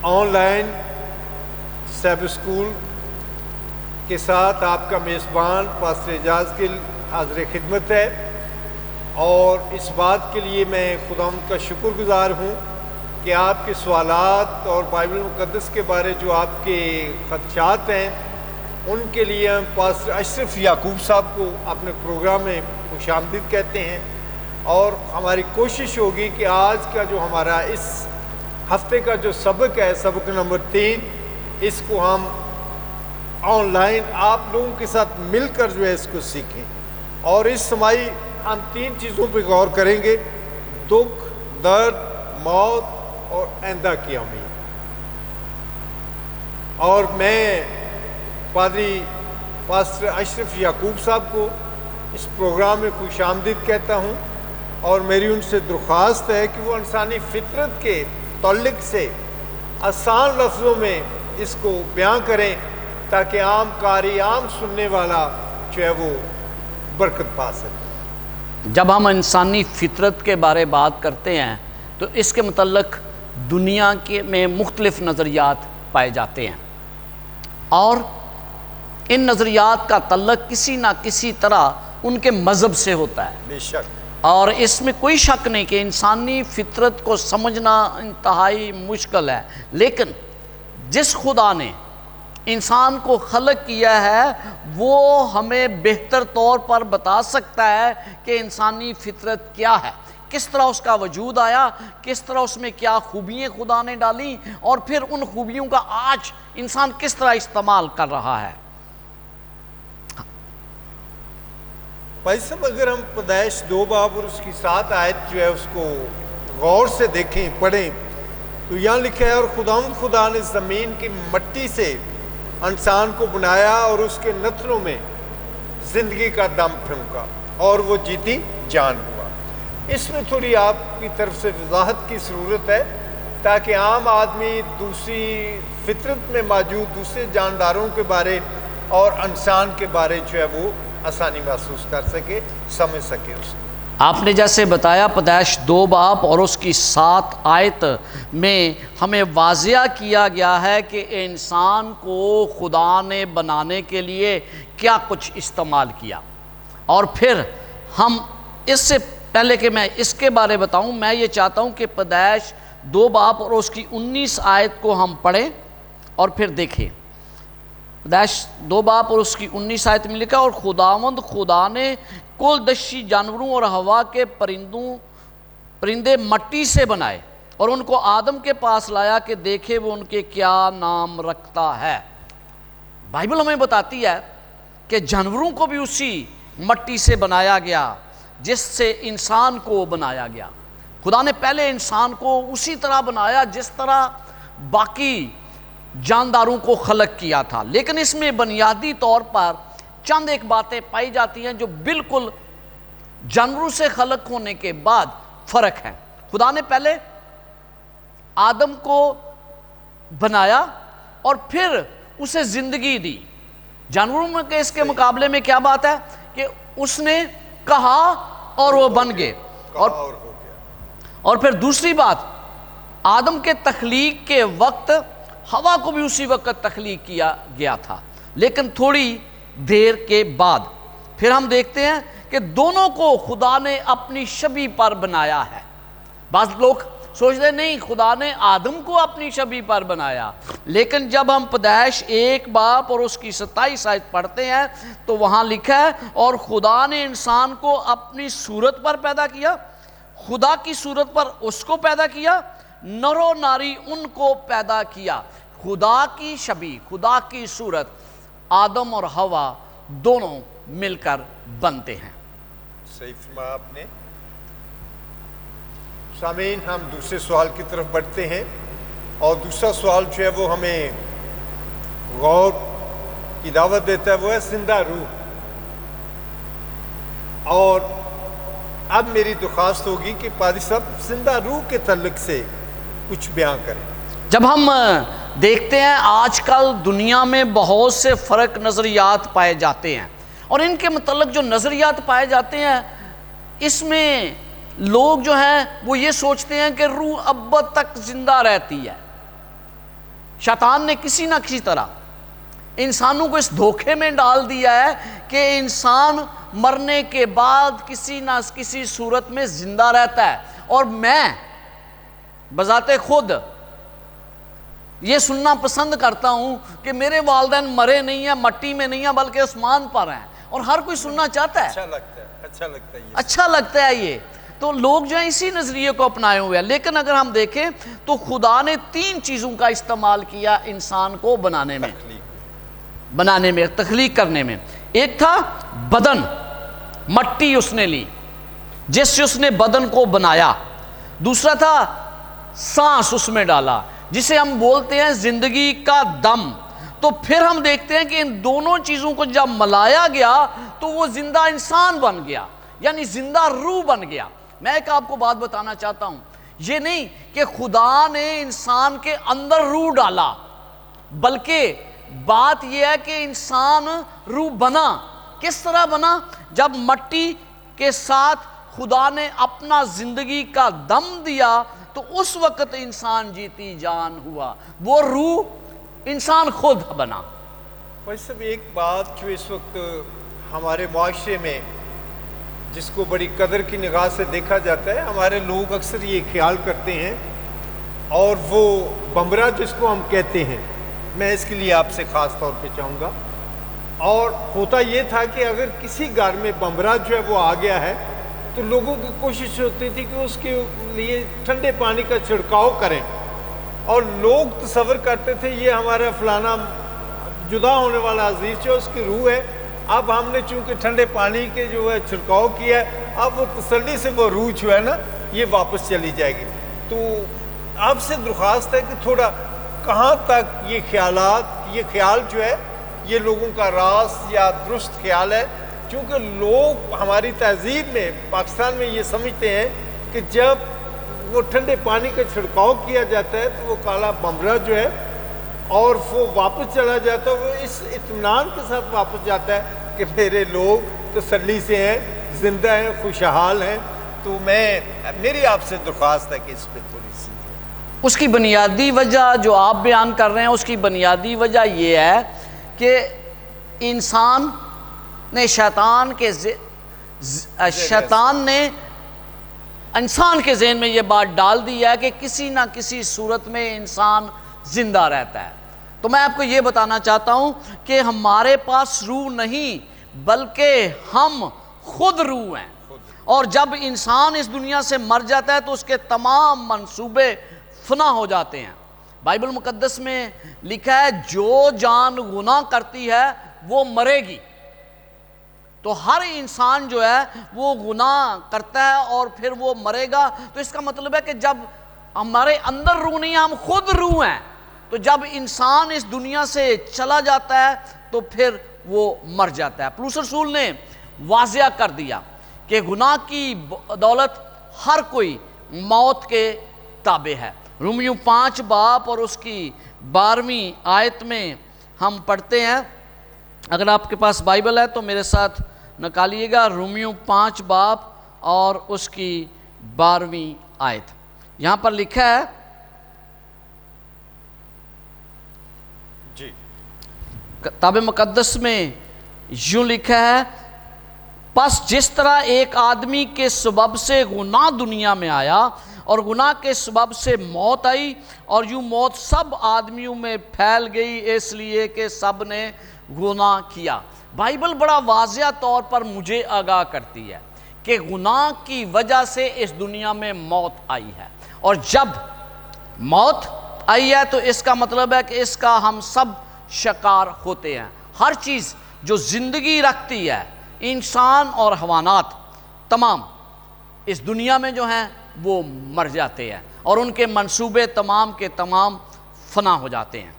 On line سیب school کے ساتھ آپ کا میزبان پاسٹر اعجاز گل حاضر خدمت ہے، اور اس بات کے لیے میں خداوند کا شکر گزار ہوں کہ آپ کے سوالات اور بائبل مقدس کے بارے جو آپ کے خدشات ہیں ان کے لیے ہم پاسٹر اشرف یعقوب صاحب کو اپنے پروگرام میں خوش آمدید کہتے ہیں، اور ہماری کوشش ہوگی کہ آج کا جو ہمارا اس ہفتے کا جو سبق ہے، سبق نمبر 3، اس کو ہم آن لائن آپ لوگوں کے ساتھ مل کر جو ہے اس کو سیکھیں، اور اس سمائی ہم 3 چیزوں پہ غور کریں گے: دکھ، درد، موت اور آئندہ کی امید۔ اور میں پادری پاسٹر اشرف یعقوب صاحب کو اس پروگرام میں خوش آمدید کہتا ہوں، اور میری ان سے درخواست ہے کہ وہ انسانی فطرت کے تعلق سے آسان لفظوں میں اس کو بیان کریں تاکہ عام قاری، عام سننے والا جو ہے وہ برکت پا سکے۔ جب ہم انسانی فطرت کے بارے بات کرتے ہیں تو اس کے متعلق دنیا میں مختلف نظریات پائے جاتے ہیں، اور ان نظریات کا تعلق کسی نہ کسی طرح ان کے مذہب سے ہوتا ہے۔ بے شک، اور اس میں کوئی شک نہیں کہ انسانی فطرت کو سمجھنا انتہائی مشکل ہے، لیکن جس خدا نے انسان کو خلق کیا ہے وہ ہمیں بہتر طور پر بتا سکتا ہے کہ انسانی فطرت کیا ہے، کس طرح اس کا وجود آیا، کس طرح اس میں کیا خوبیاں خدا نے ڈالی، اور پھر ان خوبیوں کا آج انسان کس طرح استعمال کر رہا ہے۔ بھائی صاحب، اگر ہم پیدائش 2 باب اور اس کی 7 آیت جو ہے اس کو غور سے دیکھیں، پڑھیں، تو یہاں لکھا ہے: اور خدا نے زمین کی مٹی سے انسان کو بنایا اور اس کے نتنوں میں زندگی کا دم پھونکا اور وہ جیتی جان ہوا۔ اس میں تھوڑی آپ کی طرف سے وضاحت کی ضرورت ہے تاکہ عام آدمی دوسری فطرت میں موجود دوسرے جانداروں کے بارے اور انسان کے بارے جو ہے وہ آسانی محسوس کر سکے، سمجھ سکے اس کو۔ آپ نے جیسے بتایا پیدائش 2 باب اور اس کی 7 آیت میں ہمیں واضح کیا گیا ہے کہ انسان کو خدا نے بنانے کے لیے کیا کچھ استعمال کیا، اور پھر ہم اس سے پہلے کہ میں اس کے بارے بتاؤں، میں یہ چاہتا ہوں کہ پیدائش 2 باب اور اس کی 19 آیت کو ہم پڑھیں اور پھر دیکھیں۔ پیدائش 2 باب اور اس کی 19 آیت میں لکھا: اور خدا نے کل دشی جانوروں اور ہوا کے پرندے مٹی سے بنائے اور ان کو آدم کے پاس لایا کہ دیکھے وہ ان کے کیا نام رکھتا ہے۔ بائبل ہمیں بتاتی ہے کہ جانوروں کو بھی اسی مٹی سے بنایا گیا جس سے انسان کو بنایا گیا۔ خدا نے پہلے انسان کو اسی طرح بنایا جس طرح باقی جانداروں کو خلق کیا تھا، لیکن اس میں بنیادی طور پر چند ایک باتیں پائی جاتی ہیں جو بالکل جانوروں سے خلق ہونے کے بعد فرق ہے۔ خدا نے پہلے آدم کو بنایا اور پھر اسے زندگی دی۔ جانوروں میں کے اس کے مقابلے میں کیا بات ہے کہ اس نے کہا اور وہ بن گئے، اور پھر دوسری بات، آدم کے تخلیق کے وقت ہوا کو بھی اسی وقت تخلیق کیا گیا تھا، لیکن تھوڑی دیر کے بعد پھر ہم دیکھتے ہیں کہ دونوں کو خدا نے اپنی شبیہ پر بنایا ہے۔ بعض لوگ سوچتے ہیں نہیں، خدا نے آدم کو اپنی شبیہ پر بنایا، لیکن جب ہم پیدائش 1 باب اور اس کی 27 آیت پڑھتے ہیں تو وہاں لکھا ہے: اور خدا نے انسان کو اپنی صورت پر پیدا کیا، خدا کی صورت پر اس کو پیدا کیا، نر و ناری ان کو پیدا کیا۔ خدا کی شبیہ، خدا کی صورت، آدم اور ہوا دونوں مل کر بنتے ہیں۔ صحیح فرمایا آپ نے۔ سامعین، ہم دوسرے سوال کی طرف بڑھتے ہیں، اور دوسرا سوال جو ہے وہ ہمیں غور کی دعوت دیتا ہے، وہ ہے زندہ روح۔ اور اب میری درخواست ہوگی کہ پادری صاحب زندہ روح کے تعلق سے کچھ بیان کریں۔ جب ہم دیکھتے ہیں آج کل دنیا میں بہت سے فرق نظریات پائے جاتے ہیں، اور ان کے متعلق جو نظریات پائے جاتے ہیں اس میں لوگ جو ہیں وہ یہ سوچتے ہیں کہ روح ابد تک زندہ رہتی ہے، شیطان نے کسی نہ کسی طرح انسانوں کو اس دھوکے میں ڈال دیا ہے کہ انسان مرنے کے بعد کسی نہ کسی صورت میں زندہ رہتا ہے. اور میں بذات خود یہ سننا پسند کرتا ہوں کہ میرے والدین مرے نہیں ہیں، مٹی میں نہیں ہیں، بلکہ آسمان پر ہیں، اور ہر کوئی سننا چاہتا ہے. اچھا لگتا ہے یہ. تو لوگ جو ہیں اسی نظریے کو اپنائے ہوئے ہیں. لیکن اگر ہم دیکھیں تو خدا نے 3 چیزوں کا استعمال کیا انسان کو بنانے میں، تخلیق کرنے میں. ایک تھا بدن، مٹی اس نے لی جس سے اس نے بدن کو بنایا. دوسرا تھا سانس اس میں ڈالا جسے ہم بولتے ہیں زندگی کا دم. تو پھر ہم دیکھتے ہیں کہ ان دونوں چیزوں کو جب ملایا گیا تو وہ زندہ انسان بن گیا، یعنی زندہ روح بن گیا. میں ایک آپ کو بات بتانا چاہتا ہوں، یہ نہیں کہ خدا نے انسان کے اندر روح ڈالا، بلکہ بات یہ ہے کہ انسان روح بنا. کس طرح بنا؟ جب مٹی کے ساتھ خدا نے اپنا زندگی کا دم دیا تو اس وقت انسان جیتی جان ہوا، وہ روح انسان خود بنا. بھائی صاحب، ایک بات جو اس وقت ہمارے معاشرے میں جس کو بڑی قدر کی نگاہ سے دیکھا جاتا ہے، ہمارے لوگ اکثر یہ خیال کرتے ہیں، اور وہ بمبرا جس کو ہم کہتے ہیں، میں اس کے لیے آپ سے خاص طور پہ چاہوں گا. اور ہوتا یہ تھا کہ اگر کسی گھر میں بمبرا جو ہے وہ آ گیا ہے تو لوگوں کی کوشش ہوتی تھی کہ اس کے لیے ٹھنڈے پانی کا چھڑکاؤ کریں، اور لوگ تصور کرتے تھے یہ ہمارا فلانا جدا ہونے والا عزیز جو اس کی روح ہے. اب ہم نے چونکہ ٹھنڈے پانی کے جو ہے چھڑکاؤ کیا ہے، اب وہ تسلی سے وہ روح جو ہے نا یہ واپس چلی جائے گی. تو آپ سے درخواست ہے کہ تھوڑا کہاں تک یہ خیال جو ہے یہ لوگوں کا راست یا درست خیال ہے، کیونکہ لوگ ہماری تہذیب میں پاکستان میں یہ سمجھتے ہیں کہ جب وہ ٹھنڈے پانی کا چھڑکاؤ کیا جاتا ہے تو وہ کالا بمبرا جو ہے اور وہ واپس چلا جاتا ہے، وہ اس اطمینان کے ساتھ واپس جاتا ہے کہ میرے لوگ تسلی سے ہیں، زندہ ہیں، خوشحال ہیں. تو میری آپ سے درخواست ہے کہ اس پہ تھوڑی سی اس کی بنیادی وجہ جو آپ بیان کر رہے ہیں، اس کی بنیادی وجہ یہ ہے کہ انسان نے شیطان نے انسان کے ذہن میں یہ بات ڈال دی ہے کہ کسی نہ کسی صورت میں انسان زندہ رہتا ہے. تو میں آپ کو یہ بتانا چاہتا ہوں کہ ہمارے پاس روح نہیں بلکہ ہم خود روح ہیں، اور جب انسان اس دنیا سے مر جاتا ہے تو اس کے تمام منصوبے فنا ہو جاتے ہیں. بائبل مقدس میں لکھا ہے جو جان گناہ کرتی ہے وہ مرے گی. تو ہر انسان جو ہے وہ گناہ کرتا ہے اور پھر وہ مرے گا. تو اس کا مطلب ہے کہ جب ہمارے اندر روح نہیں ہے، ہم خود روح ہیں. تو جب انسان اس دنیا سے چلا جاتا ہے تو پھر وہ مر جاتا ہے. پولس رسول نے واضح کر دیا کہ گناہ کی دولت ہر کوئی موت کے تابع ہے. رومیو 5 باب اور اس کی 12ویں آیت میں ہم پڑھتے ہیں. اگر آپ کے پاس بائبل ہے تو میرے ساتھ نکالیے گا. رومیو 5 باب اور اس کی 12ویں آیت. یہاں پر لکھا ہے جی، کتاب مقدس میں یوں لکھا ہے، پس جس طرح ایک آدمی کے سبب سے گناہ دنیا میں آیا اور گناہ کے سبب سے موت آئی، اور یوں موت سب آدمیوں میں پھیل گئی اس لیے کہ سب نے گناہ کیا. بائبل بڑا واضح طور پر مجھے آگاہ کرتی ہے کہ گناہ کی وجہ سے اس دنیا میں موت آئی ہے، اور جب موت آئی ہے تو اس کا مطلب ہے کہ اس کا ہم سب شکار ہوتے ہیں. ہر چیز جو زندگی رکھتی ہے، انسان اور حیوانات تمام اس دنیا میں جو ہیں وہ مر جاتے ہیں اور ان کے منصوبے تمام کے تمام فنا ہو جاتے ہیں.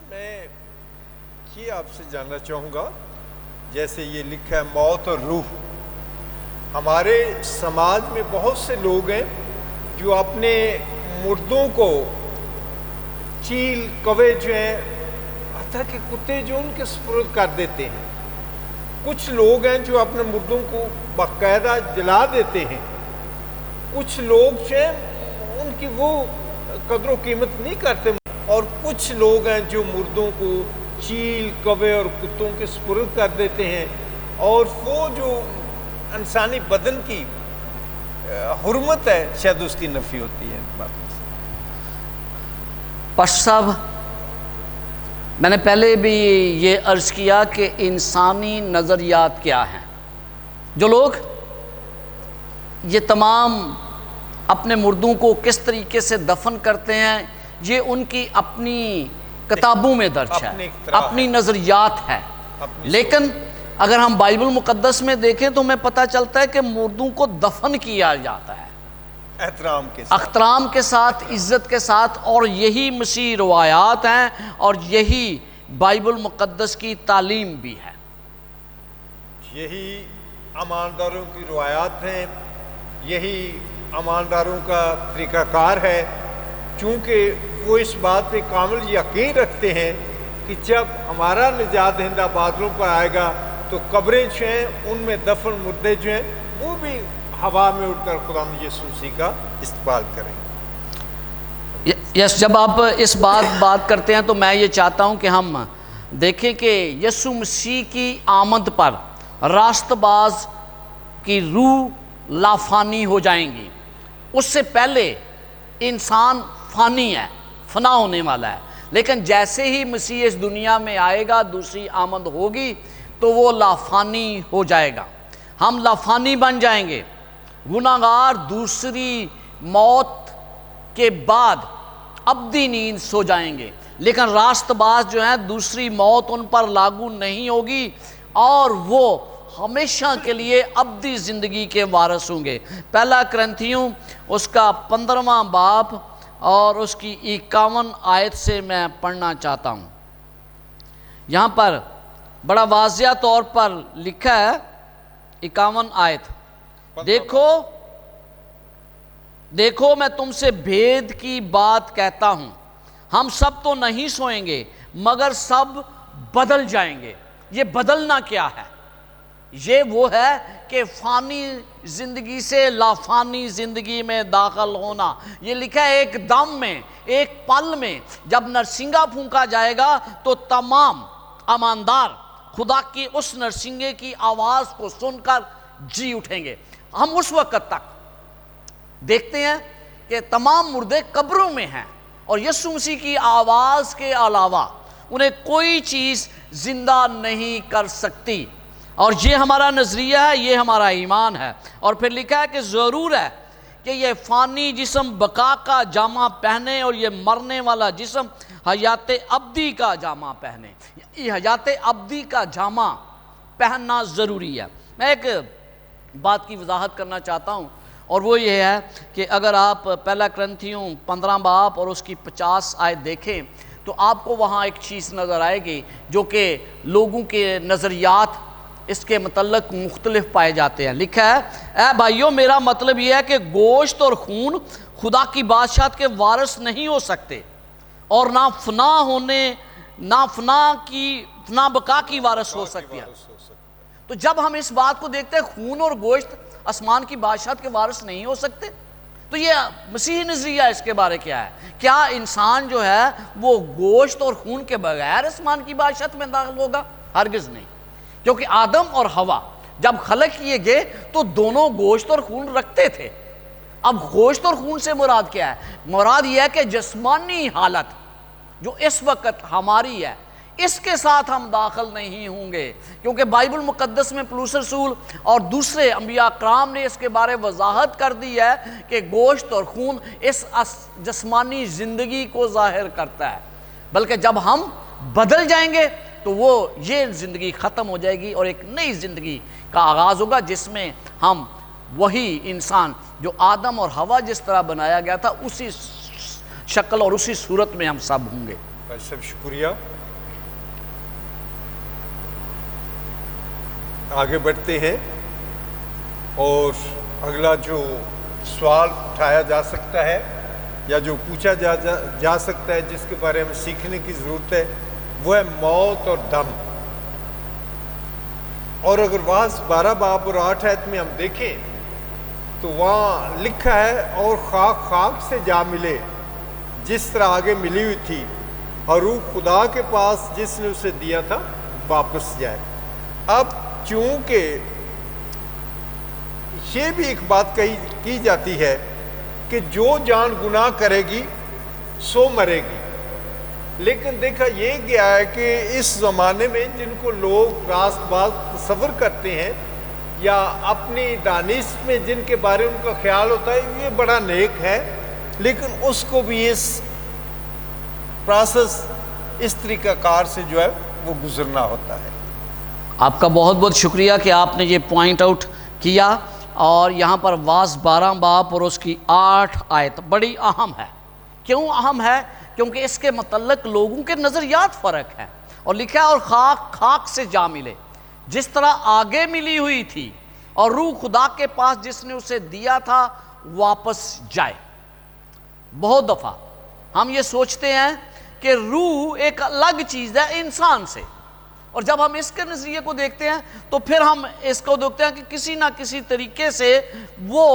میں یہ آپ سے جاننا چاہوں گا، جیسے یہ لکھا ہے موت اور روح. ہمارے سماج میں بہت سے لوگ ہیں جو اپنے مردوں کو چیل کوے جو ہیں حتیٰ کہ کتے جو ان کے سپرد کر دیتے ہیں. کچھ لوگ ہیں جو اپنے مردوں کو باقاعدہ جلا دیتے ہیں. کچھ لوگ جو ہیں ان کی وہ قدر و قیمت نہیں کرتے. اور کچھ لوگ ہیں جو مردوں کو چیل، کوے اور کتوں کے سپرد کر دیتے ہیں، اور وہ جو انسانی بدن کی حرمت ہے شاید اس کی نفی ہوتی ہے باتوں سے۔ پاشا صاحب، میں نے پہلے بھی یہ عرض کیا کہ انسانی نظریات کیا ہیں۔ جو لوگ یہ تمام اپنے مردوں کو کس طریقے سے دفن کرتے ہیں، یہ ان کی اپنی کتابوں میں درج ہے، اپنی نظریات ہے، لیکن اگر ہم بائبل مقدس میں دیکھیں تو ہمیں پتہ چلتا ہے کہ مردوں کو دفن کیا جاتا ہے احترام کے ساتھ، عزت کے ساتھ، اور یہی مسیح روایات ہیں اور یہی بائبل مقدس کی تعلیم بھی ہے۔ یہی امانداروں کی روایات ہیں، یہی امانداروں کا طریقہ کار ہے، چونکہ وہ اس بات پہ کامل یقین رکھتے ہیں کہ جب ہمارا نجات دہندہ بادلوں پر آئے گا تو قبریں جو ہیں ان میں دفن مردے جو ہیں وہ بھی ہوا میں اٹھ کر خدا یسوع مسیح کا استقبال کریں گے۔ یس، جب آپ اس بات کرتے ہیں تو میں یہ چاہتا ہوں کہ ہم دیکھیں کہ یسوع مسیح کی آمد پر راست باز کی روح لافانی ہو جائیں گی۔ اس سے پہلے انسان فانی ہے، فنا ہونے والا ہے، لیکن جیسے ہی مسیح اس دنیا میں آئے گا، دوسری آمد ہوگی تو وہ لافانی ہو جائے گا، ہم لافانی بن جائیں گے۔ گناہگار دوسری موت کے بعد ابدی نیند سو جائیں گے، لیکن راست باز جو ہیں دوسری موت ان پر لاگو نہیں ہوگی اور وہ ہمیشہ کے لیے ابدی زندگی کے وارث ہوں گے۔ پہلا کرنتھیوں اس کا 15واں باب اور اس کی 51 آیت سے میں پڑھنا چاہتا ہوں۔ یہاں پر بڑا واضح طور پر لکھا ہے 51 آیت، دیکھو میں تم سے بھید کی بات کہتا ہوں، ہم سب تو نہیں سوئیں گے مگر سب بدل جائیں گے۔ یہ بدلنا کیا ہے؟ یہ وہ ہے کہ فانی زندگی سے لافانی زندگی میں داخل ہونا۔ یہ لکھا ہے ایک دم میں، ایک پل میں، جب نرسنگا پھونکا جائے گا تو تمام ایماندار خدا کی اس نرسنگے کی آواز کو سن کر جی اٹھیں گے۔ ہم اس وقت تک دیکھتے ہیں کہ تمام مردے قبروں میں ہیں اور یسوع مسیح کی آواز کے علاوہ انہیں کوئی چیز زندہ نہیں کر سکتی، اور یہ ہمارا نظریہ ہے، یہ ہمارا ایمان ہے۔ اور پھر لکھا ہے کہ ضرور ہے کہ یہ فانی جسم بقا کا جامہ پہنے اور یہ مرنے والا جسم حیات ابدی کا جامہ پہنے۔ یہ حیات ابدی کا جامہ پہننا ضروری ہے۔ میں ایک بات کی وضاحت کرنا چاہتا ہوں، اور وہ یہ ہے کہ اگر آپ پہلا کرنتھیوں 15 باب اور اس کی 50 آیت دیکھیں تو آپ کو وہاں ایک چیز نظر آئے گی جو کہ لوگوں کے نظریات اس کے متعلق مختلف پائے جاتے ہیں۔ لکھا ہے، اے بھائیو میرا مطلب یہ ہے کہ گوشت اور خون خدا کی بادشاہت کے وارث نہیں ہو سکتے اور نہ فنا بقا کی وارث ہو سکتی ہے۔ تو جب ہم اس بات کو دیکھتے ہیں خون اور گوشت آسمان کی بادشاہت کے وارث نہیں ہو سکتے، تو یہ مسیحی نظریہ اس کے بارے کیا ہے؟ کیا انسان جو ہے وہ گوشت اور خون کے بغیر آسمان کی بادشاہت میں داخل ہوگا؟ ہرگز نہیں، کیونکہ آدم اور حوا جب خلق کیے گئے تو دونوں گوشت اور خون رکھتے تھے۔ اب گوشت اور خون سے مراد کیا ہے؟ مراد یہ ہے کہ جسمانی حالت جو اس وقت ہماری ہے اس کے ساتھ ہم داخل نہیں ہوں گے، کیونکہ بائبل مقدس میں پولس رسول اور دوسرے انبیاء کرام نے اس کے بارے وضاحت کر دی ہے کہ گوشت اور خون اس جسمانی زندگی کو ظاہر کرتا ہے، بلکہ جب ہم بدل جائیں گے تو وہ یہ زندگی ختم ہو جائے گی اور ایک نئی زندگی کا آغاز ہوگا جس میں ہم وہی انسان جو آدم اور حوا جس طرح بنایا گیا تھا اسی شکل اور اسی صورت میں ہم سب ہوں گے۔ بھائی صاحب شکریہ۔ آگے بڑھتے ہیں اور اگلا جو سوال اٹھایا جا سکتا ہے یا جو پوچھا جا سکتا ہے جس کے بارے میں سیکھنے کی ضرورت ہے وہ ہے موت اور دم۔ اور اگر واضح 12 باب اور 8 آیت میں ہم دیکھیں تو وہاں لکھا ہے اور خاک خاک سے جا ملے، جس طرح آگے ملی ہوئی تھی اور روح خدا کے پاس جس نے اسے دیا تھا واپس جائے۔ اب چونکہ یہ بھی ایک بات کی جاتی ہے کہ جو جان گناہ کرے گی سو مرے گی، لیکن دیکھا یہ گیا ہے کہ اس زمانے میں جن کو لوگ راست باز تصور کرتے ہیں یا اپنی دانش میں جن کے بارے ان کا خیال ہوتا ہے یہ بڑا نیک ہے، لیکن اس کو بھی اس پروسیس اس طریقہ کار سے جو ہے وہ گزرنا ہوتا ہے۔ آپ کا بہت بہت شکریہ کہ آپ نے یہ پوائنٹ آؤٹ کیا، اور یہاں پر واز 12 باب اور اس کی 8 آیت بڑی اہم ہے۔ کیوں اہم ہے؟ کیونکہ اس کے متعلق لوگوں کے نظریات فرق ہیں، اور لکھا ہے اور خاک سے جا ملے، جس طرح آگے ملی ہوئی تھی اور روح خدا کے پاس جس نے اسے دیا تھا واپس جائے۔ بہت دفعہ ہم یہ سوچتے ہیں کہ روح ایک الگ چیز ہے انسان سے، اور جب ہم اس کے نظریے کو دیکھتے ہیں تو پھر ہم اس کو دیکھتے ہیں کہ کسی نہ کسی طریقے سے وہ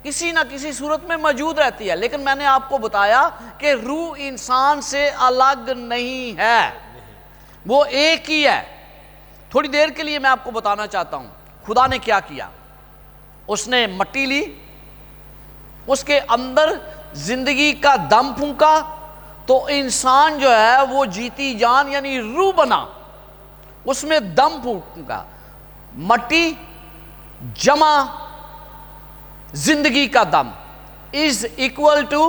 کسی نہ کسی صورت میں موجود رہتی ہے، لیکن میں نے آپ کو بتایا کہ روح انسان سے الگ نہیں ہے، وہ ایک ہی ہے۔ تھوڑی دیر کے لیے میں آپ کو بتانا چاہتا ہوں خدا نے کیا کیا۔ اس نے مٹی لی، اس کے اندر زندگی کا دم پھونکا، تو انسان جو ہے وہ جیتی جان یعنی روح بنا، اس میں دم پھونکا، مٹی جمع زندگی کا دم از اکول ٹو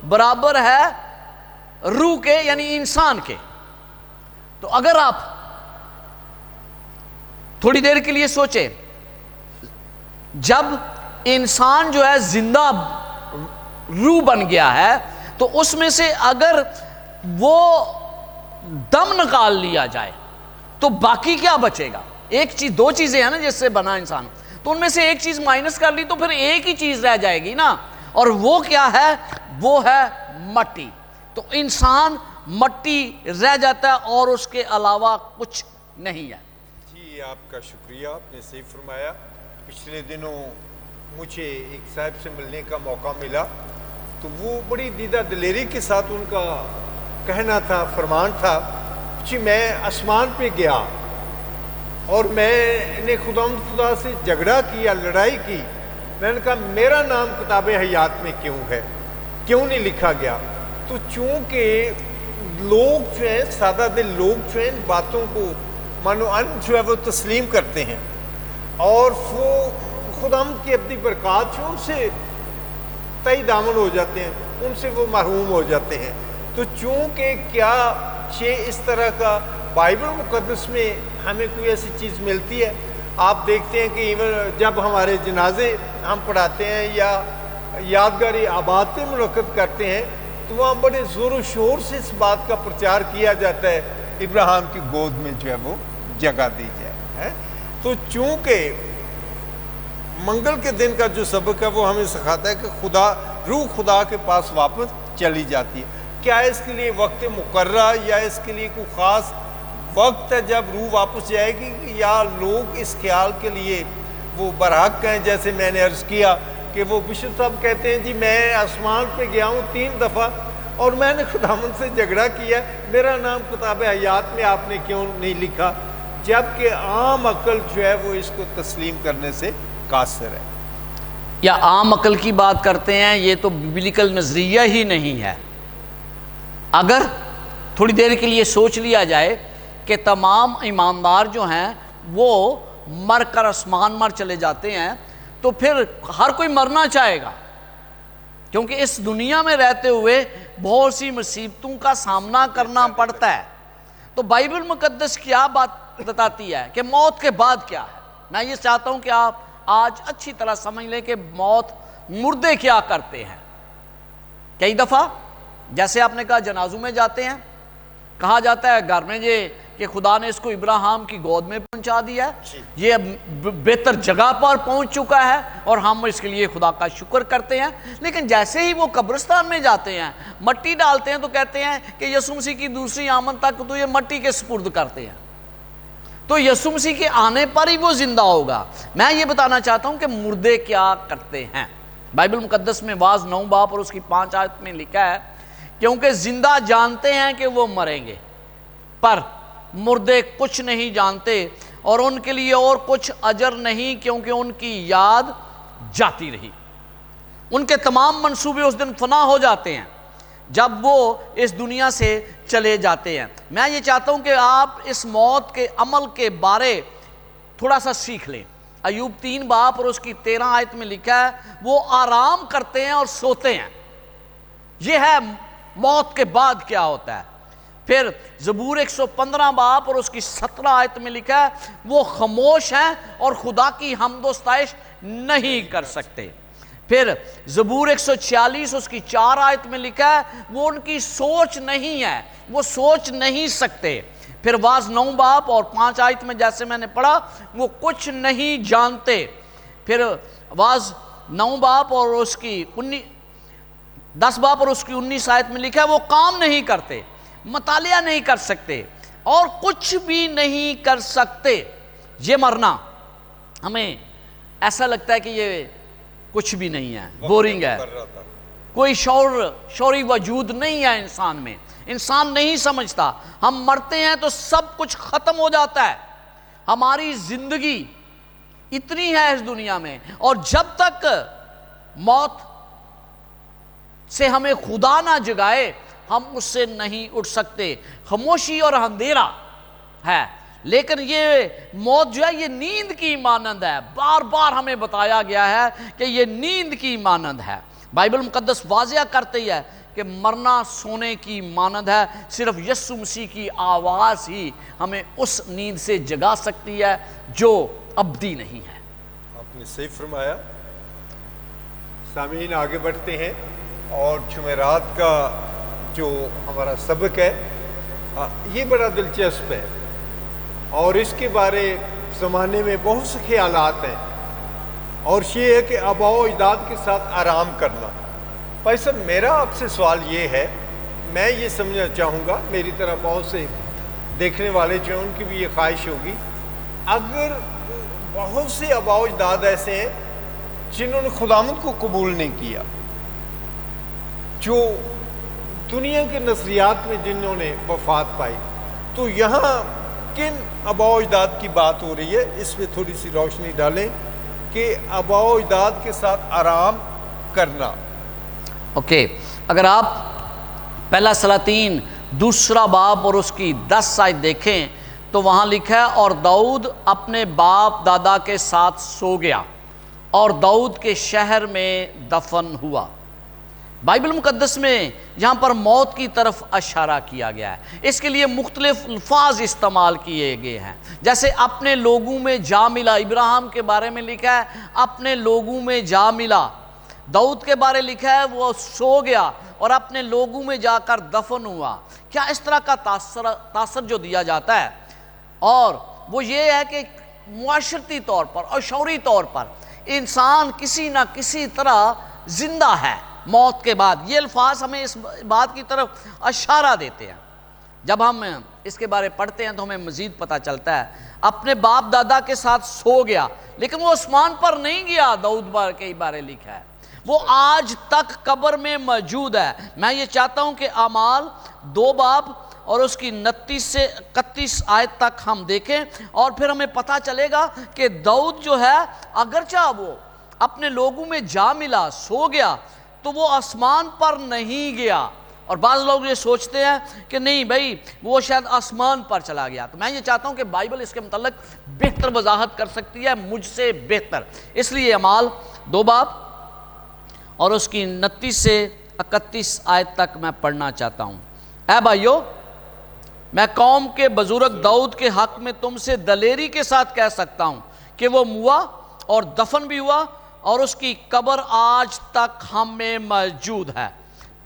برابر ہے روح کے یعنی انسان کے۔ تو اگر آپ تھوڑی دیر کے لیے سوچیں، جب انسان جو ہے زندہ روح بن گیا ہے تو اس میں سے اگر وہ دم نکال لیا جائے تو باقی کیا بچے گا؟ ایک چیز، دو چیزیں ہیں نا جس سے بنا انسان، تو ان میں سے ایک چیز مائنس کر لی تو پھر ایک ہی چیز رہ جائے گی نا، اور وہ کیا ہے؟ وہ ہے مٹی۔ تو انسان مٹی رہ جاتا ہے اور اس کے علاوہ کچھ نہیں ہے۔ جی آپ کا شکریہ، آپ نے صحیح فرمایا۔ پچھلے دنوں مجھے ایک صاحب سے ملنے کا موقع ملا، تو وہ بڑی دیدہ دلیری کے ساتھ ان کا کہنا تھا، فرمان تھا، جی میں آسمان پہ گیا اور میں نے خدا سے جھگڑا کیا، لڑائی کی، میں نے کہا میرا نام کتاب حیات میں کیوں ہے، کیوں نہیں لکھا گیا؟ تو چونکہ لوگ جو ہیں، سادہ دل لوگ جو ہیں باتوں کو مانو ان جو ہے وہ تسلیم کرتے ہیں، اور وہ خدا کی ابدی برکات جو ان سے تئی دامن ہو جاتے ہیں، ان سے وہ محروم ہو جاتے ہیں۔ تو چونکہ کیا یہ اس طرح کا بائبل مقدس میں ہمیں کوئی ایسی چیز ملتی ہے؟ آپ دیکھتے ہیں کہ ایون جب ہمارے جنازے ہم پڑھاتے ہیں یا یادگاری آبادیں منعقد کرتے ہیں تو وہاں بڑے زور و شور سے اس بات کا پرچار کیا جاتا ہے ابراہیم کی گود میں جو ہے وہ جگہ دی جائے۔ تو چونکہ منگل کے دن کا جو سبق ہے وہ ہمیں سکھاتا ہے کہ روح خدا کے پاس واپس چلی جاتی ہے۔ کیا اس کے لیے وقت مقررہ یا اس کے لیے کوئی خاص وقت ہے جب روح واپس جائے گی، یا لوگ اس خیال کے لیے وہ برحق ہیں؟ جیسے میں نے عرض کیا کہ وہ بشپ صاحب کہتے ہیں جی میں آسمان پہ گیا ہوں 3 دفعہ اور میں نے خداوند سے جھگڑا کیا، میرا نام کتاب حیات میں آپ نے کیوں نہیں لکھا؟ جبکہ عام عقل جو ہے وہ اس کو تسلیم کرنے سے قاصر ہے۔ یا عام عقل کی بات کرتے ہیں، یہ تو ببلیکل نظریہ ہی نہیں ہے۔ اگر تھوڑی دیر کے لیے سوچ لیا جائے کہ تمام ایماندار جو ہیں وہ مر کر آسمان مر چلے جاتے ہیں، تو پھر ہر کوئی مرنا چاہے گا، کیونکہ اس دنیا میں رہتے ہوئے بہت سی مصیبتوں کا سامنا کرنا پڑتا ہے۔ تو بائبل مقدس کیا بات بتاتی ہے کہ موت کے بعد کیا ہے؟ میں یہ چاہتا ہوں کہ آپ آج اچھی طرح سمجھ لیں کہ موت، مردے کیا کرتے ہیں۔ کئی دفعہ جیسے آپ نے کہا جنازوں میں جاتے ہیں، کہا جاتا ہے گھر میں کہ خدا نے اس کو ابراہیم کی گود میں پہنچا دیا ہے، یہ بہتر جگہ پر پہنچ چکا ہے اور ہم اس کے لیے خدا کا شکر کرتے ہیں۔ لیکن جیسے ہی وہ قبرستان میں جاتے ہیں، مٹی ڈالتے ہیں، تو کہتے ہیں کہ یسوع مسیح کی دوسری آمد تک تو یہ مٹی کے سپرد کرتے ہیں، تو یسوع مسیح کے آنے پر ہی وہ زندہ ہوگا۔ میں یہ بتانا چاہتا ہوں کہ مردے کیا کرتے ہیں۔ بائبل مقدس میں واعظ 9 باب اور اس کی 5 آیت میں لکھا ہے، کیونکہ زندہ جانتے ہیں کہ وہ مریں گے، پر مردے کچھ نہیں جانتے، اور ان کے لیے اور کچھ اجر نہیں، کیونکہ ان کی یاد جاتی رہی۔ ان کے تمام منصوبے اس دن فنا ہو جاتے ہیں جب وہ اس دنیا سے چلے جاتے ہیں۔ میں یہ چاہتا ہوں کہ آپ اس موت کے عمل کے بارے تھوڑا سا سیکھ لیں۔ ایوب 3 باب اور اس کی 13 آیت میں لکھا ہے، وہ آرام کرتے ہیں اور سوتے ہیں۔ یہ ہے موت کے بعد کیا ہوتا ہے۔ پھر زبور 115 باب اور اس کی 17 آیت میں لکھا ہے، وہ خاموش ہیں اور خدا کی حمد و ستائش نہیں کر سکتے۔ پھر زبور 146 اس کی 4 آیت میں لکھا ہے، وہ ان کی سوچ نہیں ہے، وہ سوچ نہیں سکتے۔ پھر واعظ 9 باب اور 5 آیت میں جیسے میں نے پڑھا، وہ کچھ نہیں جانتے۔ پھر واعظ 9 باب اور اس کی 10 باب اور اس کی 19 آیت میں لکھا ہے، وہ کام نہیں کرتے، مطالعہ نہیں کر سکتے اور کچھ بھی نہیں کر سکتے۔ یہ مرنا ہمیں ایسا لگتا ہے کہ یہ کچھ بھی نہیں ہے، بورنگ ہے، کوئی شعوری وجود نہیں ہے انسان میں، انسان نہیں سمجھتا۔ ہم مرتے ہیں تو سب کچھ ختم ہو جاتا ہے، ہماری زندگی اتنی ہے اس دنیا میں، اور جب تک موت سے ہمیں خدا نہ جگائے ہم اس سے نہیں اٹھ سکتے۔ خاموشی اور اندھیرا ہے، لیکن یہ موت جو ہے یہ نیند کی مانند ہے۔ بار بار ہمیں بتایا گیا ہے کہ یہ نیند کی مانند ہے۔ بائبل مقدس واضح کرتی ہے کہ مرنا سونے کی مانند ہے، صرف یسوع مسیح کی آواز ہی ہمیں اس نیند سے جگا سکتی ہے جو ابدی نہیں ہے۔ آپ نے صحیح فرمایا۔ سامعین آگے بڑھتے ہیں، اور جمعرات کا جو ہمارا سبق ہے یہ بڑا دلچسپ ہے، اور اس کے بارے زمانے میں بہت سے خیالات ہیں، اور یہ ہے کہ آباء و اجداد کے ساتھ آرام کرنا۔ بھائی صاحب، میرا آپ سے سوال یہ ہے، میں یہ سمجھنا چاہوں گا، میری طرح بہت سے دیکھنے والے جو ہیں ان کی بھی یہ خواہش ہوگی، اگر بہت سے آباء و اجداد ایسے ہیں جنہوں نے خداوند کو قبول نہیں کیا، جو دنیا کے نظریات میں جنہوں نے وفات پائی، تو یہاں کن آباء و اجداد کی بات ہو رہی ہے؟ اس پہ تھوڑی سی روشنی ڈالیں کہ آباء و اجداد کے ساتھ آرام کرنا۔ اوکے، اگر آپ پہلا سلاطین 2 باب اور اس کی 10 آیت دیکھیں تو وہاں لکھا ہے، اور داؤد اپنے باپ دادا کے ساتھ سو گیا اور داؤد کے شہر میں دفن ہوا۔ بائبل مقدس میں یہاں پر موت کی طرف اشارہ کیا گیا ہے، اس کے لیے مختلف الفاظ استعمال کیے گئے ہیں، جیسے اپنے لوگوں میں جا ملا۔ ابراہیم کے بارے میں لکھا ہے اپنے لوگوں میں جا ملا، داؤد کے بارے لکھا ہے وہ سو گیا اور اپنے لوگوں میں جا کر دفن ہوا۔ کیا اس طرح کا تاثر جو دیا جاتا ہے، اور وہ یہ ہے کہ معاشرتی طور پر اور شعوری طور پر انسان کسی نہ کسی طرح زندہ ہے موت کے بعد۔ یہ الفاظ ہمیں اس بات کی طرف اشارہ دیتے ہیں۔ جب ہم اس کے بارے پڑھتے ہیں تو ہمیں مزید پتہ چلتا ہے، اپنے باپ دادا کے ساتھ سو گیا، لیکن وہ آسمان پر نہیں گیا۔ داؤد کے بارے لکھا ہے وہ آج تک قبر میں موجود ہے۔ میں یہ چاہتا ہوں کہ اعمال 2 باب اور اس کی 29 سے 31 آیت تک ہم دیکھیں، اور پھر ہمیں پتہ چلے گا کہ داؤد جو ہے اگرچہ وہ اپنے لوگوں میں جا ملا، سو گیا، تو وہ آسمان پر نہیں گیا۔ اور بعض لوگ یہ سوچتے ہیں کہ نہیں بھائی وہ شاید آسمان پر چلا گیا۔ تو میں یہ چاہتا ہوں کہ بائبل اس کے متعلق بہتر وضاحت کر سکتی ہے، مجھ سے بہتر، اس لیے اعمال 2 باب اور اس کی 29 سے 31 آیت تک میں پڑھنا چاہتا ہوں۔ اے بھائیو، میں قوم کے بزرگ داؤد کے حق میں تم سے دلیری کے ساتھ کہہ سکتا ہوں کہ وہ ہوا اور دفن بھی ہوا، اور اس کی قبر آج تک ہم میں موجود ہے۔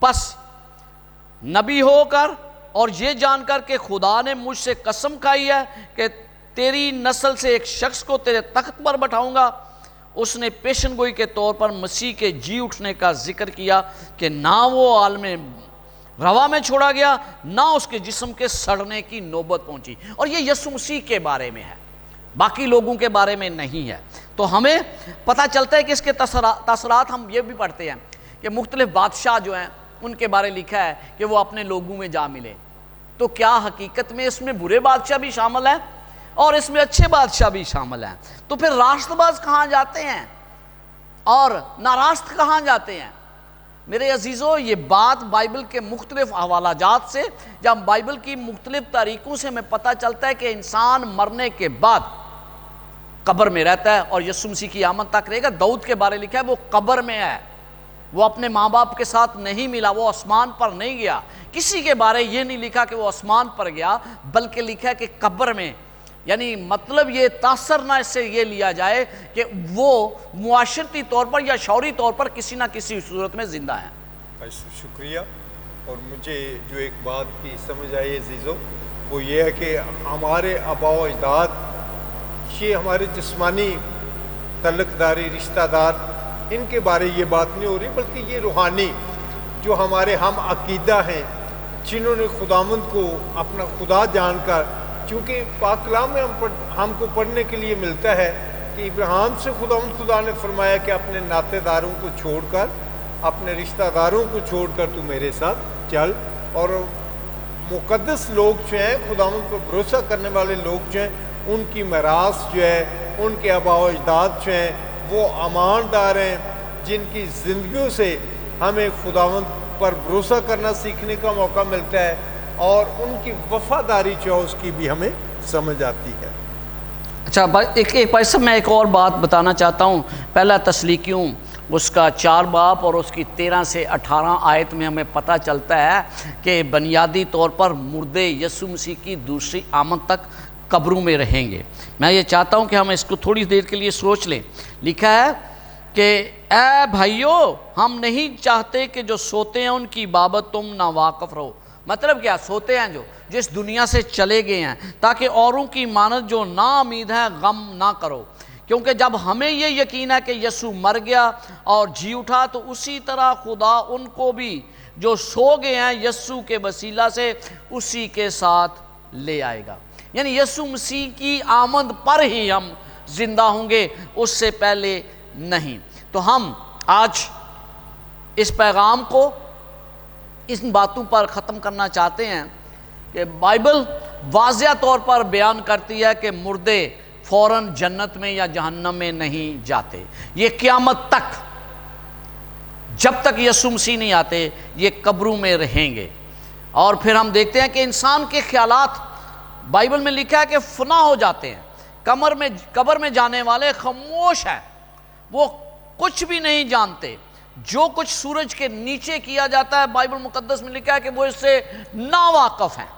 پس نبی ہو کر اور یہ جان کر کہ خدا نے مجھ سے قسم کھائی ہے کہ تیری نسل سے ایک شخص کو تیرے تخت پر بٹھاؤں گا، اس نے پیشن گوئی کے طور پر مسیح کے جی اٹھنے کا ذکر کیا کہ نہ وہ عالم روا میں چھوڑا گیا، نہ اس کے جسم کے سڑنے کی نوبت پہنچی۔ اور یہ یسوع مسیح کے بارے میں ہے۔ باقی لوگوں کے بارے میں نہیں ہے۔ تو ہمیں پتہ چلتا ہے کہ اس کے تاثرات ہم یہ بھی پڑھتے ہیں کہ مختلف بادشاہ جو ہیں ان کے بارے لکھا ہے کہ وہ اپنے لوگوں میں جا ملے۔ تو کیا حقیقت میں اس میں برے بادشاہ بھی شامل ہیں اور اس میں اچھے بادشاہ بھی شامل ہیں؟ تو پھر راست باز کہاں جاتے ہیں اور ناراست کہاں جاتے ہیں؟ میرے عزیزو، یہ بات بائبل کے مختلف حوالہ جات سے یا بائبل کی مختلف تاریخوں سے ہمیں پتہ چلتا ہے کہ انسان مرنے کے بعد قبر میں رہتا ہے اور یسوع مسیح کی آمد تک رہے گا۔ داؤد کے بارے لکھا ہے وہ قبر میں ہے، وہ اپنے ماں باپ کے ساتھ نہیں ملا، وہ آسمان پر نہیں گیا۔ کسی کے بارے یہ نہیں لکھا کہ وہ آسمان پر گیا، بلکہ لکھا ہے کہ قبر میں، یعنی مطلب یہ تاثر نہ اس سے یہ لیا جائے کہ وہ معاشرتی طور پر یا شعوری طور پر کسی نہ کسی صورت میں زندہ ہیں۔ شکریہ۔ اور مجھے جو ایک بات کی سمجھ آئی عزیزو، وہ یہ ہے کہ ہمارے آباء و اجداد، یہ ہمارے جسمانی تعلق داری رشتہ دار، ان کے بارے یہ بات نہیں ہو رہی، بلکہ یہ روحانی جو ہمارے ہم عقیدہ ہیں، جنہوں نے خداوند کو اپنا خدا جان کر، چونکہ پاک کلام میں ہم کو پڑھنے کے لیے ملتا ہے کہ ابراہیم سے خدا نے فرمایا کہ اپنے ناطے داروں کو چھوڑ کر، اپنے رشتہ داروں کو چھوڑ کر تو میرے ساتھ چل۔ اور مقدس لوگ جو ہیں، خداوند پر بھروسہ کرنے والے لوگ جو ہیں، ان کی میراث جو ہے، ان کے آباء و اجداد جو ہیں وہ اماندار ہیں، جن کی زندگیوں سے ہمیں خداوند پر بھروسہ کرنا سیکھنے کا موقع ملتا ہے، اور ان کی وفاداری جو ہے اس کی بھی ہمیں سمجھ آتی ہے۔ اچھا، میں ایک اور بات بتانا چاہتا ہوں۔ پہلا تسلیکیوں اس کا 4 باب اور اس کی 13 سے 18 آیت میں ہمیں پتہ چلتا ہے کہ بنیادی طور پر مردے یسوع مسیح کی دوسری آمد تک قبروں میں رہیں گے۔ میں یہ چاہتا ہوں کہ ہم اس کو تھوڑی دیر کے لیے سوچ لیں۔ لکھا ہے کہ اے بھائیو، ہم نہیں چاہتے کہ جو سوتے ہیں ان کی بابت تم ناواقف رہو۔ مطلب کیا؟ سوتے ہیں جو جس دنیا سے چلے گئے ہیں، تاکہ اوروں کی مانند جو نا امید ہے غم نہ کرو، کیونکہ جب ہمیں یہ یقین ہے کہ یسوع مر گیا اور جی اٹھا، تو اسی طرح خدا ان کو بھی جو سو گئے ہیں یسوع کے وسیلہ سے اسی کے ساتھ لے آئے گا۔ یعنی یسوع مسیح کی آمد پر ہی ہم زندہ ہوں گے، اس سے پہلے نہیں۔ تو ہم آج اس پیغام کو ان باتوں پر ختم کرنا چاہتے ہیں کہ بائبل واضح طور پر بیان کرتی ہے کہ مردے فوراً جنت میں یا جہنم میں نہیں جاتے۔ یہ قیامت تک، جب تک یسوع مسیح نہیں آتے، یہ قبروں میں رہیں گے۔ اور پھر ہم دیکھتے ہیں کہ انسان کے خیالات، بائبل میں لکھا ہے کہ فنا ہو جاتے ہیں۔ قبر میں جانے والے خاموش ہیں، وہ کچھ بھی نہیں جانتے۔ جو کچھ سورج کے نیچے کیا جاتا ہے، بائبل مقدس میں لکھا ہے کہ وہ اس سے ناواقف ہیں۔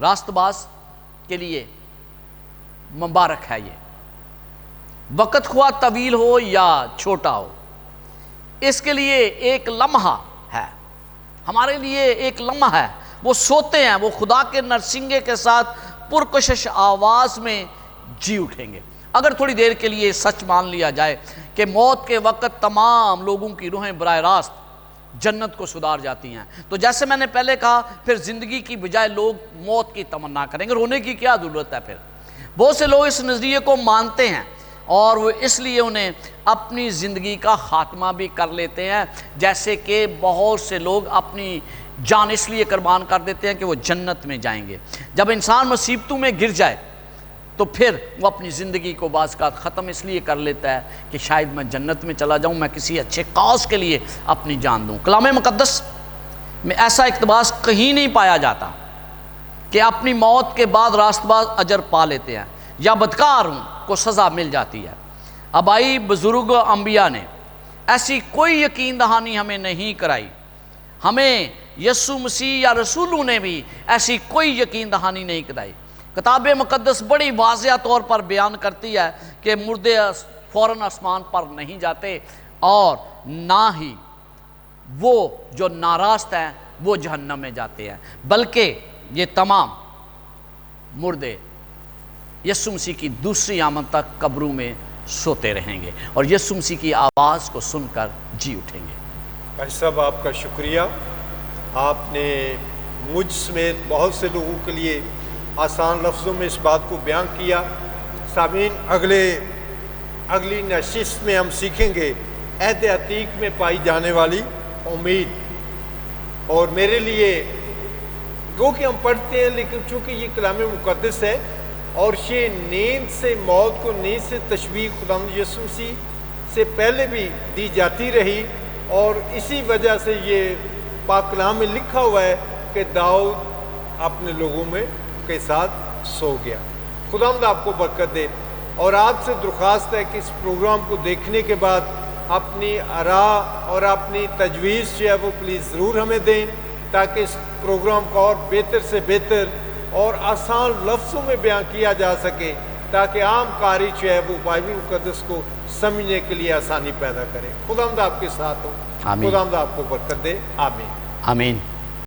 راست باز کے لیے مبارک ہے یہ وقت، خواہ طویل ہو یا چھوٹا ہو، اس کے لیے ایک لمحہ ہے، ہمارے لیے ایک لمحہ ہے۔ وہ سوتے ہیں، وہ خدا کے نرسنگے کے ساتھ پرکشش آواز میں جی اٹھیں گے۔ اگر تھوڑی دیر کے لیے سچ مان لیا جائے کہ موت کے وقت تمام لوگوں کی روحیں براہ راست جنت کو سدھار جاتی ہیں، تو جیسے میں نے پہلے کہا، پھر زندگی کی بجائے لوگ موت کی تمنا کریں گے۔ رونے کی کیا ضرورت ہے؟ پھر بہت سے لوگ اس نظریے کو مانتے ہیں اور وہ اس لیے انہیں اپنی زندگی کا خاتمہ بھی کر لیتے ہیں، جیسے کہ بہت سے لوگ اپنی جان اس لیے قربان کر دیتے ہیں کہ وہ جنت میں جائیں گے۔ جب انسان مصیبتوں میں گر جائے تو پھر وہ اپنی زندگی کو بعض کا ختم اس لیے کر لیتا ہے کہ شاید میں جنت میں چلا جاؤں، میں کسی اچھے کاز کے لیے اپنی جان دوں۔ کلام مقدس میں ایسا اقتباس کہیں نہیں پایا جاتا کہ اپنی موت کے بعد راست باز اجر پا لیتے ہیں یا بدکاروں کو سزا مل جاتی ہے۔ آبائی بزرگ انبیاء نے ایسی کوئی یقین دہانی ہمیں نہیں کرائی، ہمیں یسوع مسیح یا رسولوں نے بھی ایسی کوئی یقین دہانی نہیں کرائی۔ کتاب مقدس بڑی واضح طور پر بیان کرتی ہے کہ مردے فوراً آسمان پر نہیں جاتے، اور نہ ہی وہ جو ناراست ہیں وہ جہنم میں جاتے ہیں، بلکہ یہ تمام مردے یسوع مسیح کی دوسری آمد تک قبروں میں سوتے رہیں گے اور یسوع مسیح کی آواز کو سن کر جی اٹھیں گے۔ بھائی صاحب، آپ کا شکریہ۔ آپ نے مجھ سمیت بہت سے لوگوں کے لیے آسان لفظوں میں اس بات کو بیان کیا۔ سامعین، اگلی نشست میں ہم سیکھیں گے عہد عتیق میں پائی جانے والی امید۔ اور میرے لیے گو کہ ہم پڑھتے ہیں، لیکن چونکہ یہ کلام مقدس ہے اور یہ نیند سے، موت کو نیند سے تشبیہ خداوند یسوع مسیح سے پہلے بھی دی جاتی رہی، اور اسی وجہ سے یہ پاک کلام میں لکھا ہوا ہے کہ داؤد اپنے لوگوں میں کے ساتھ سو گیا۔ خداوند آپ کو برکت دے، اور آپ سے درخواست ہے کہ اس پروگرام کو دیکھنے کے بعد اپنی آراء اور اپنی تجویز جو ہے وہ پلیز ضرور ہمیں دیں، تاکہ اس پروگرام کو اور بہتر سے بہتر اور آسان لفظوں میں بیان کیا جا سکے، تاکہ عام قاری جو ہے وہ بائبل مقدس کو سمجھنے کے لیے آسانی پیدا کرے۔ خداوند آپ کے ساتھ ہو، آمین۔ خداوند آپ کو برکت دے، آمین۔ آمین۔